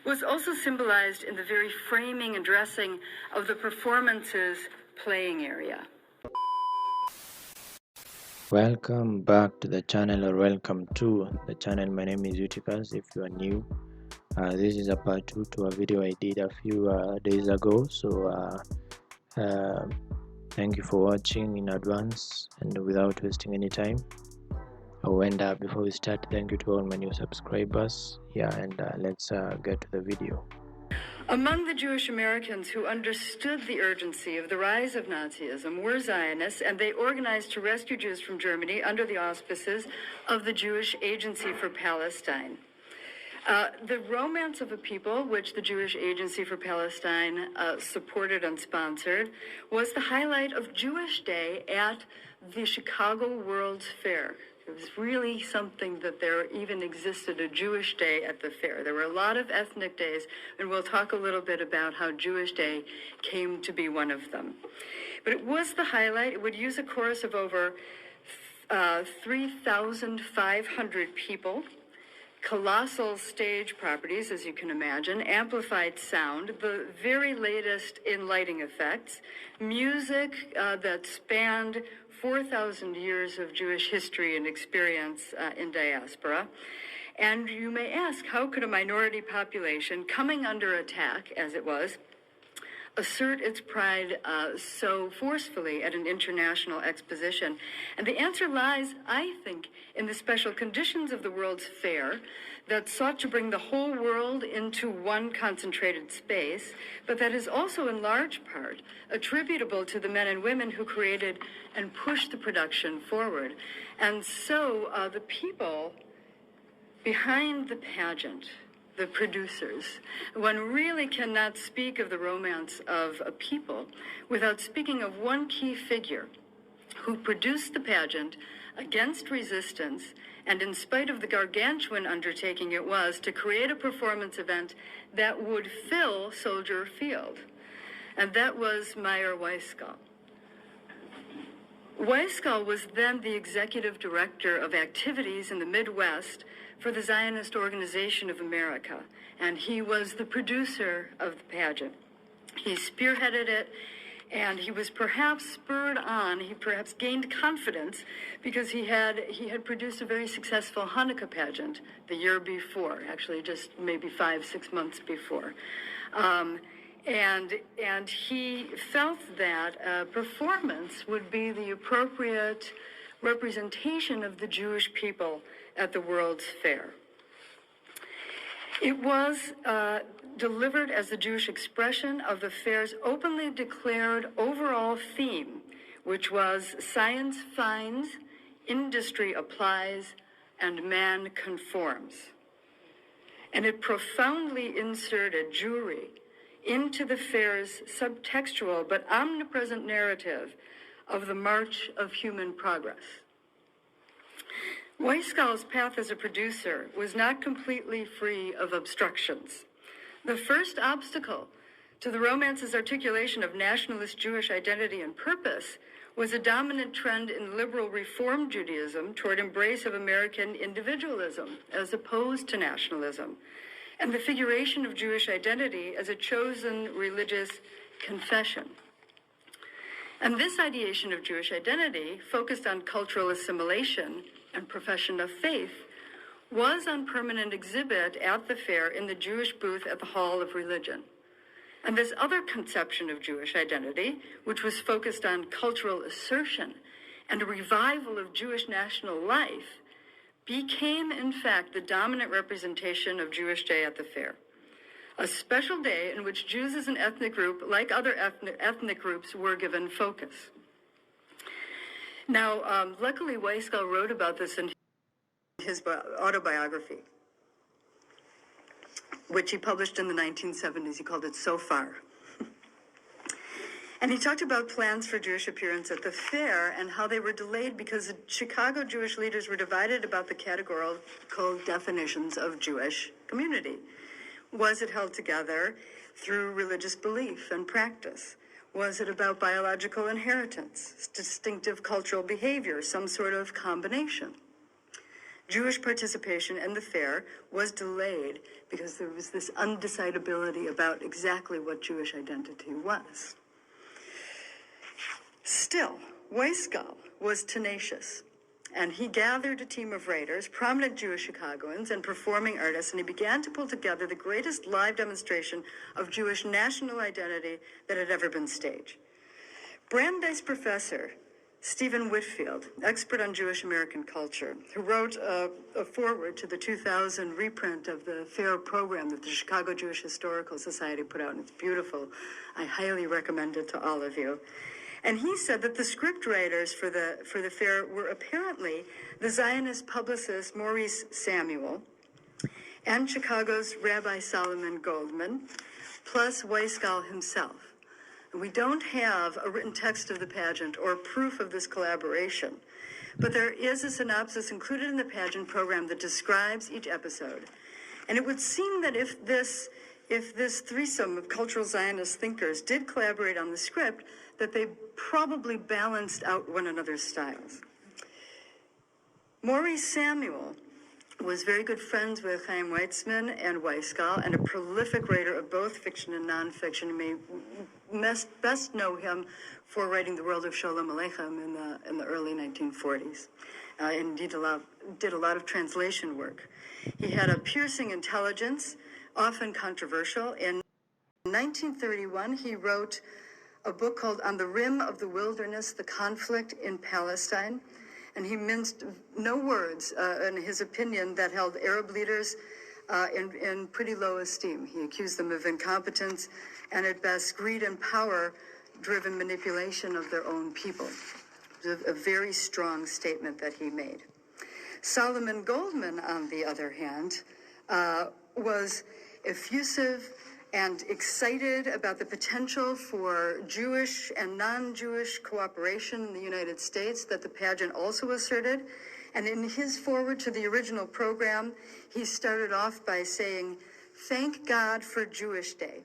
was also symbolized in the very framing and dressing of the performance's playing area. Welcome back to the channel, or welcome to the channel. My name is Theatrical. If you are new, this is a part 2 to a video I did a few days ago. So thank you for watching in advance, and without wasting any time, before we start, thank you to all my new subscribers. Let's get to the video. Among the Jewish Americans who understood the urgency of the rise of Nazism were Zionists, and they organized to rescue Jews from Germany under the auspices of the Jewish Agency for Palestine. The Romance of a People, which the Jewish Agency supported and sponsored, was the highlight of Jewish Day at the Chicago World's Fair. It was really something that there even existed a Jewish Day at the fair. There were a lot of ethnic days, and we'll talk a little bit about how Jewish Day came to be one of them. But it was the highlight. It would use a chorus of over 3,500 people, colossal stage properties, as you can imagine, amplified sound, the very latest in lighting effects, music that spanned 4,000 years of Jewish history and experience in diaspora. And you may ask, how could a minority population coming under attack, as it was, assert its pride so forcefully at an international exposition? And the answer lies, I think, in the special conditions of the World's Fair that sought to bring the whole world into one concentrated space, but that is also in large part attributable to the men and women who created and pushed the production forward. And so the people behind the pageant, the producers, one really cannot speak of the romance of a people without speaking of one key figure who produced the pageant against resistance, and in spite of the gargantuan undertaking it was to create a performance event that would fill Soldier Field. And that was Meyer Weitzman. Weitzman was then the executive director of activities in the Midwest for the Zionist Organization of America, and he was the producer of the pageant. He spearheaded it, and he was perhaps spurred on, he perhaps gained confidence because he had produced a very successful Hanukkah pageant the year before, actually just maybe 5-6 months before. And he felt that performance would be the appropriate representation of the Jewish people at the World's Fair. It was delivered as the Jewish expression of the fair's openly declared overall theme, which was science finds, industry applies, and man conforms. And it profoundly inserted Jewry into the fair's subtextual but omnipresent narrative of the march of human progress. Weitzman's path as a producer was not completely free of obstructions. The first obstacle to the romance's articulation of nationalist Jewish identity and purpose was a dominant trend in liberal Reform Judaism toward embrace of American individualism as opposed to nationalism, and the figuration of Jewish identity as a chosen religious confession. And this ideation of Jewish identity, focused on cultural assimilation and profession of faith, was on permanent exhibit at the fair in the Jewish booth at the Hall of Religion. And this other conception of Jewish identity, which was focused on cultural assertion and a revival of Jewish national life, became, in fact, the dominant representation of Jewish Day at the fair. A special day in which Jews as an ethnic group, like other ethnic groups, were given focus. Now, luckily, Weitzman wrote about this in his autobiography, which he published in the 1970s. He called it So Far. And he talked about plans for Jewish appearance at the fair and how they were delayed because the Chicago Jewish leaders were divided about the categorical definitions of Jewish community. Was it held together through religious belief and practice? Was it about biological inheritance, distinctive cultural behavior, some sort of combination? Jewish participation in the fair was delayed because there was this undecidability about exactly what Jewish identity was. Still, Weitzman was tenacious, and he gathered a team of writers, prominent Jewish Chicagoans, and performing artists, and he began to pull together the greatest live demonstration of Jewish national identity that had ever been staged. Brandeis professor Stephen Whitfield, expert on Jewish American culture, who wrote a foreword to the 2000 reprint of the fair program that the Chicago Jewish Historical Society put out, and it's beautiful. I highly recommend it to all of you. And he said that the script writers for the fair were apparently the Zionist publicist Maurice Samuel and Chicago's Rabbi Solomon Goldman, plus Weitzman himself. We don't have a written text of the pageant or proof of this collaboration, but there is a synopsis included in the pageant program that describes each episode. And it would seem that if this threesome of cultural Zionist thinkers did collaborate on the script, that they probably balanced out one another's styles. Maurice Samuel was very good friends with Chaim Weitzman and Weitzman, and a prolific writer of both fiction and nonfiction. You may best know him for writing The World of Sholem Aleichem in the early 1940s. And he did a lot of translation work. He had a piercing intelligence, often controversial. In 1931, he wrote a book called On the Rim of the Wilderness, The Conflict in Palestine. And he minced no words in his opinion that held Arab leaders in pretty low esteem. He accused them of incompetence and at best greed and power-driven manipulation of their own people. It was a very strong statement that he made. Solomon Goldman, on the other hand, was effusive and excited about the potential for Jewish and non-Jewish cooperation in the United States that the pageant also asserted. And in his foreword to the original program, he started off by saying, "Thank God for Jewish Day.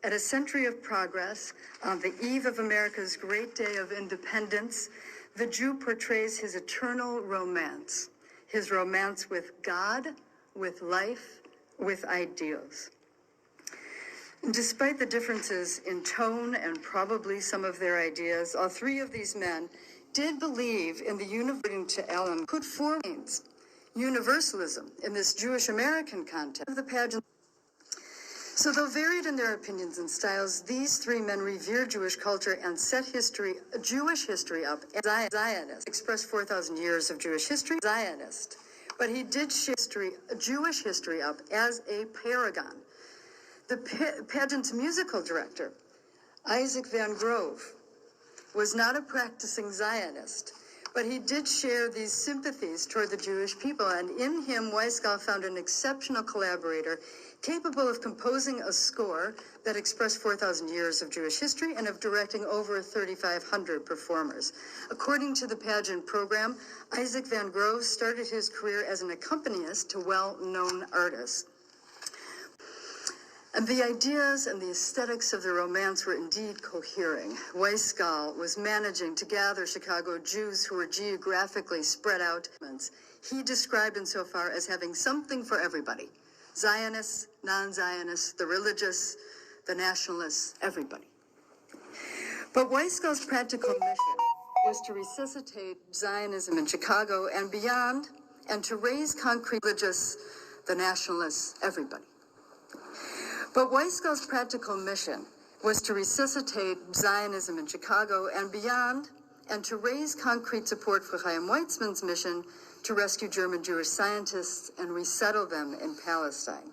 At a century of progress, on the eve of America's great day of independence, the Jew portrays his eternal romance, his romance with God, with life, with ideals." Despite the differences in tone and probably some of their ideas, all three of these men did believe in the universal to Allen put forward universalism in this Jewish American context of the pageant. So though varied in their opinions and styles, these three men revered Jewish culture and set Jewish history up as Zionist, expressed 4,000 years of Jewish history, Zionist. But he did Jewish history up as a paragon. The pageant's musical director, Isaac Van Grove, was not a practicing Zionist, but he did share these sympathies toward the Jewish people, and in him, Weitzman found an exceptional collaborator capable of composing a score that expressed 4,000 years of Jewish history and of directing over 3,500 performers. According to the pageant program, Isaac Van Grove started his career as an accompanist to well-known artists. And the ideas and the aesthetics of the romance were indeed cohering. Weitzman was managing to gather Chicago Jews who were geographically spread out. He described insofar as having something for everybody. Zionists, non-Zionists, the religious, the nationalists, everybody. But Weitzman's practical mission was to resuscitate Zionism in Chicago and beyond, and to raise concrete religious, the nationalists, everybody. But Weitzman's practical mission was to resuscitate Zionism in Chicago and beyond, and to raise concrete support for Chaim Weitzman's mission to rescue German Jewish scientists and resettle them in Palestine.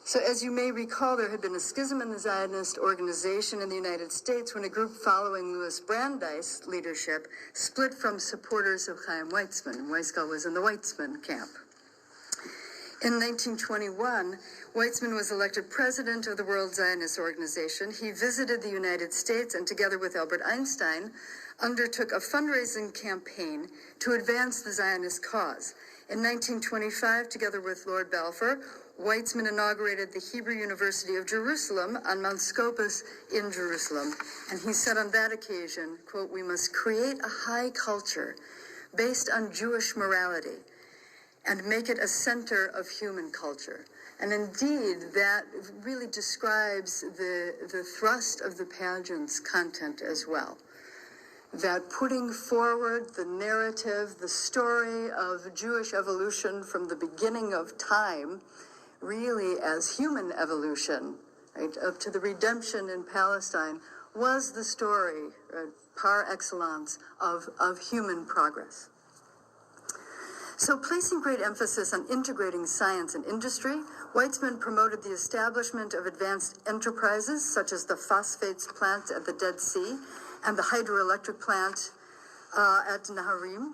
So as you may recall, there had been a schism in the Zionist organization in the United States when a group following Louis Brandeis' leadership split from supporters of Chaim Weitzman. Weitzman was in the Weitzman camp. In 1921, Weitzman was elected president of the World Zionist Organization. He visited the United States and, together with Albert Einstein, undertook a fundraising campaign to advance the Zionist cause. In 1925, together with Lord Balfour, Weitzman inaugurated the Hebrew University of Jerusalem on Mount Scopus in Jerusalem. And he said on that occasion, quote, "We must create a high culture based on Jewish morality and make it a center of human culture. And indeed, that really describes the thrust of the pageant's content as well. That putting forward the narrative, the story of Jewish evolution from the beginning of time, really as human evolution, right, up to the redemption in Palestine, was the story, par excellence, of human progress. So, placing great emphasis on integrating science and industry, Weitzman promoted the establishment of advanced enterprises such as the phosphates plant at the Dead Sea and the hydroelectric plant at Naharim.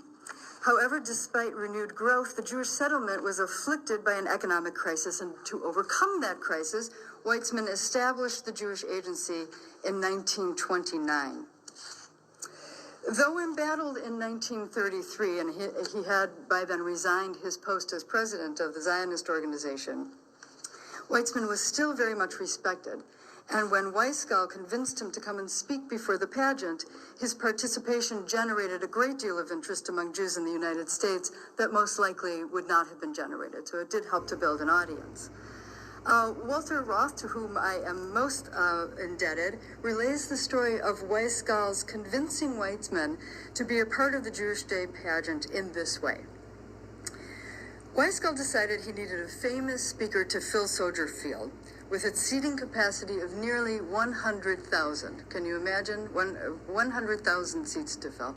However, despite renewed growth, the Jewish settlement was afflicted by an economic crisis, and to overcome that crisis, Weitzman established the Jewish Agency in 1929. Though embattled in 1933, and he had by then resigned his post as president of the Zionist organization, Weitzman was still very much respected. And when Weiskell convinced him to come and speak before the pageant, his participation generated a great deal of interest among Jews in the United States that most likely would not have been generated. So it did help to build an audience. Walter Roth, to whom I am most indebted, relays the story of Weiskell's convincing Weitzman to be a part of the Jewish Day pageant in this way. Weiskell decided he needed a famous speaker to fill Soldier Field, with its seating capacity of nearly 100,000. Can you imagine? 100,000 seats to fill.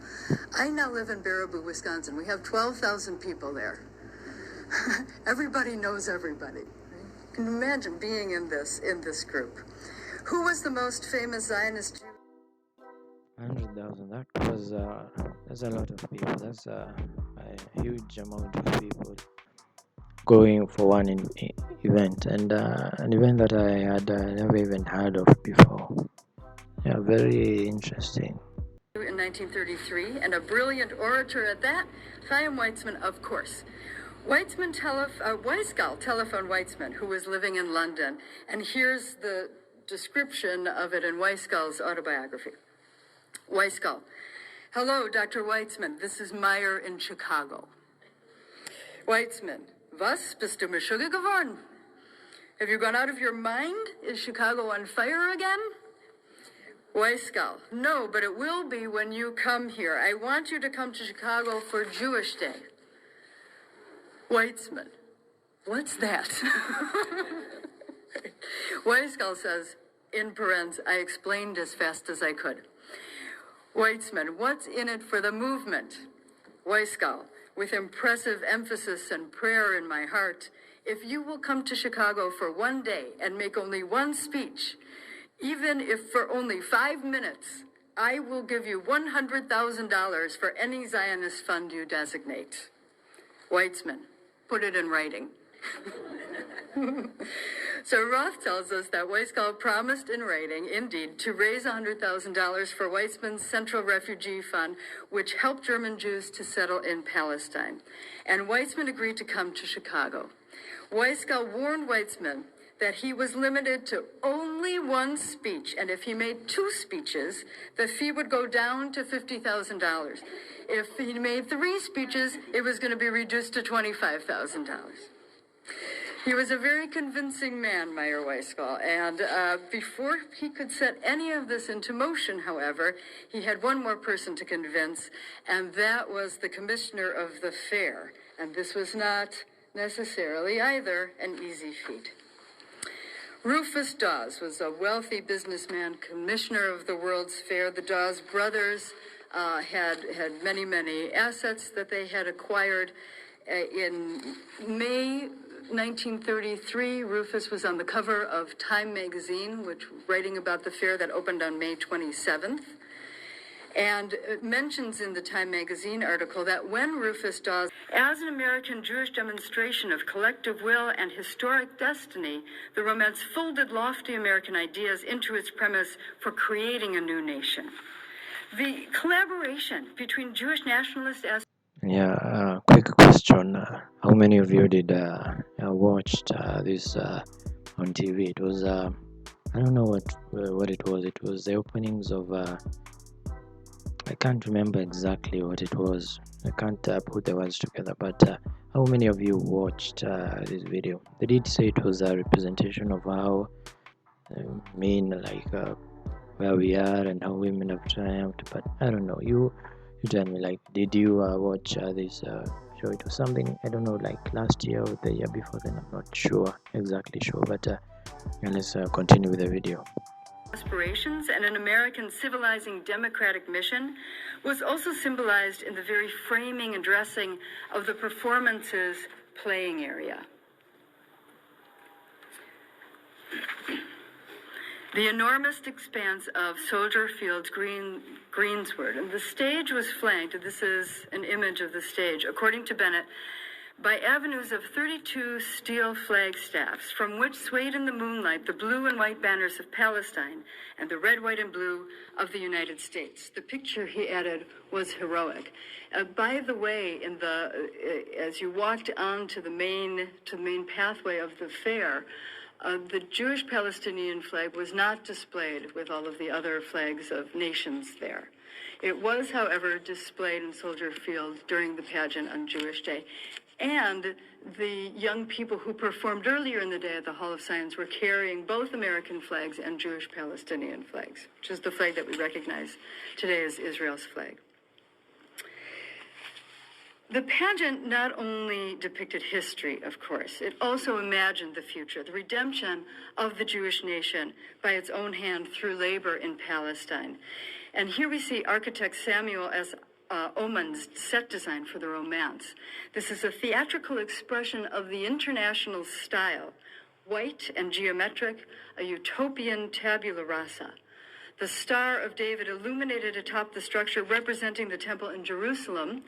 I now live in Baraboo, Wisconsin. We have 12,000 people there. Everybody knows everybody. Can you imagine being in this group? Who was the most famous Zionist Jew? 100,000. That's a lot of people. That's a huge amount of people going for one event, and an event that I had never even heard of before. Yeah, very interesting. In 1933, and a brilliant orator at that, Chaim Weitzman, of course. Weiskell telephoned Weitzman, who was living in London, and here's the description of it in Weiskell's autobiography. Weiskell: hello, Dr. Weitzman, this is Meyer in Chicago. Weitzman: was, bist du Meshuggah geworden? Have you gone out of your mind? Is Chicago on fire again? Weiskell: no, but it will be when you come here. I want you to come to Chicago for Jewish Day. Weitzman: what's that? Weiskell says, in parens, I explained as fast as I could. Weitzman: what's in it for the movement? Weiskell, with impressive emphasis and prayer in my heart, if you will come to Chicago for one day and make only one speech, even if for only 5 minutes, I will give you $100,000 for any Zionist fund you designate. Weitzman: put it in writing. So Roth tells us that Weiskell promised in writing, indeed, to raise $100,000 for Weitzman's Central Refugee Fund, which helped German Jews to settle in Palestine. And Weitzman agreed to come to Chicago. Weiskell warned Weitzman that he was limited to only one speech, and if he made 2 speeches, the fee would go down to $50,000. If he made 3 speeches, it was going to be reduced to $25,000. He was a very convincing man, Meyer Weiskell, and before he could set any of this into motion, however, he had one more person to convince, and that was the commissioner of the fair. And this was not necessarily either an easy feat. Rufus Dawes was a wealthy businessman, commissioner of the World's Fair. The Dawes brothers had many, many assets that they had acquired. In May 1933, Rufus was on the cover of Time magazine, which writing about the fair that opened on May 27th. And it mentions in the Time magazine article that when Rufus Dawes, as an American Jewish demonstration of collective will and historic destiny, the romance folded lofty American ideas into its premise for creating a new nation. The collaboration between Jewish nationalist Yeah, quick question. How many of you did watched this on TV? It was I don't know what it was. It was the openings of I can't remember exactly what it was. I can't put the words together, but how many of you watched this video? They did say it was a representation of how men, like where we are and how women have triumphed, but I don't know. You tell me, like, did you watch this show? It was something, I don't know, like last year or the year before then. I'm not exactly sure, but let's continue with the video. Aspirations and an American civilizing democratic mission was also symbolized in the very framing and dressing of the performance's playing area. The enormous expanse of Soldier Field's greensward, and the stage was flanked, this is an image of the stage, according to Bennett, by avenues of 32 steel flagstaffs, from which swayed in the moonlight the blue and white banners of Palestine and the red, white, and blue of the United States. The picture, he added, was heroic. By the way, as you walked on to the main pathway of the fair, the Jewish-Palestinian flag was not displayed with all of the other flags of nations there. It was, however, displayed in Soldier Field during the pageant on Jewish Day. And the young people who performed earlier in the day at the Hall of Science were carrying both American flags and Jewish-Palestinian flags, which is the flag that we recognize today as Israel's flag. The pageant not only depicted history, of course, it also imagined the future, the redemption of the Jewish nation by its own hand through labor in Palestine. And here we see architect Samuel S. Oman's set design for the romance. This is a theatrical expression of the international style, white and geometric, a utopian tabula rasa. The Star of David illuminated atop the structure representing the temple in Jerusalem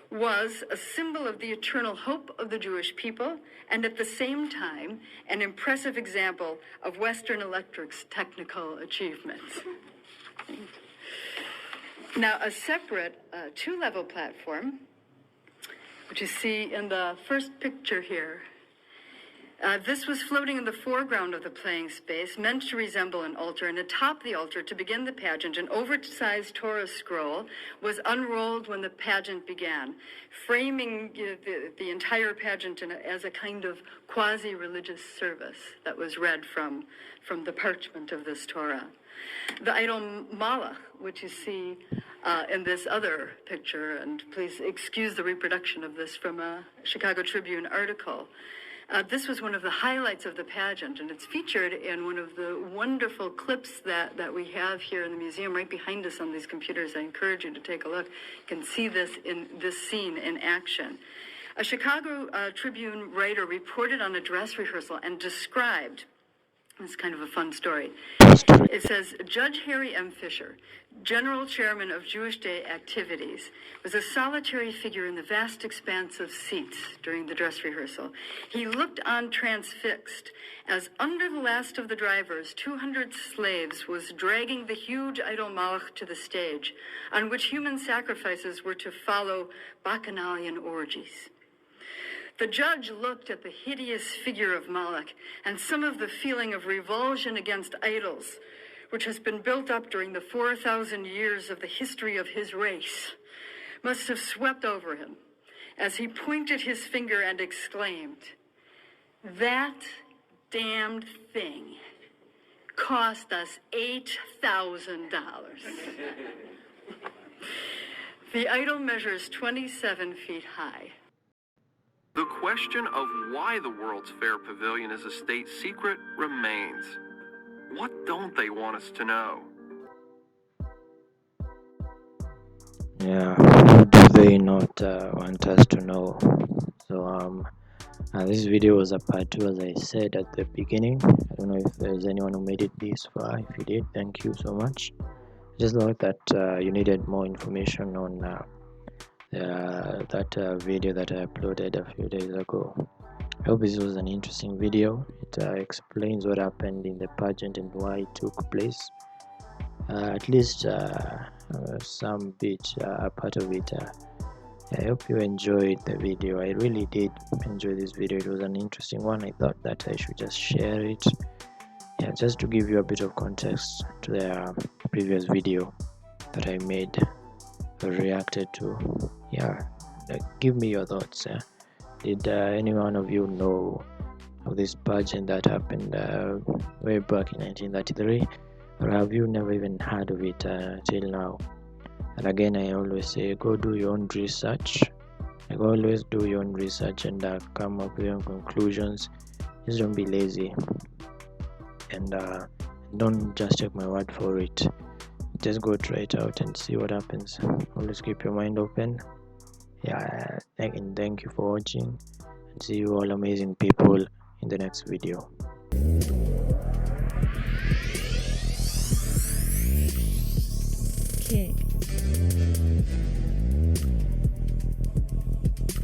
was a symbol of the eternal hope of the Jewish people, and at the same time, an impressive example of Western Electric's technical achievements. Now, a separate two-level platform, which you see in the first picture here, this was floating in the foreground of the playing space, meant to resemble an altar, and atop the altar, to begin the pageant, an oversized Torah scroll was unrolled when the pageant began, framing the entire pageant as a kind of quasi-religious service that was read from the parchment of this Torah. The idol Moloch, which you see in this other picture, and please excuse the reproduction of this from a Chicago Tribune article, this was one of the highlights of the pageant, and it's featured in one of the wonderful clips that we have here in the museum right behind us on these computers. I encourage you to take a look. You can see this scene in action. A Chicago Tribune writer reported on a dress rehearsal and described, it's kind of a fun story. It says, Judge Harry M. Fisher, General Chairman of Jewish Day activities, was a solitary figure in the vast expanse of seats during the dress rehearsal. He looked on transfixed as under the last of the drivers, 200 slaves was dragging the huge idol Moloch to the stage, on which human sacrifices were to follow bacchanalian orgies. The judge looked at the hideous figure of Moloch, and some of the feeling of revulsion against idols, which has been built up during the 4,000 years of the history of his race, must have swept over him as he pointed his finger and exclaimed, "That damned thing cost us $8,000. The idol measures 27 feet high. The question of why the World's Fair Pavilion is a state secret remains. What don't they want us to know? Yeah, what do they not want us to know? So this video was a part 2, as I said at the beginning. I don't know if there's anyone who made it this far. If you did, thank you so much. Just thought that you needed more information on that video that I uploaded a few days ago. I hope this was an interesting video. It explains what happened in the pageant and why it took place. At least some bit, a part of it. I hope you enjoyed the video. I really did enjoy this video. It was an interesting one. I thought that I should just share it. Yeah, just to give you a bit of context to the previous video that I made or reacted to. Yeah, give me your thoughts. Did any one of you know of this pageant that happened way back in 1933, or have you never even heard of it till now? And again, I always say, go do your own research. Like, always do your own research and come up with your own conclusions. Just don't be lazy, and don't just take my word for it. Just go try it out and see what happens. Always keep your mind open. Yeah, and thank you for watching, and see you all amazing people in the next video.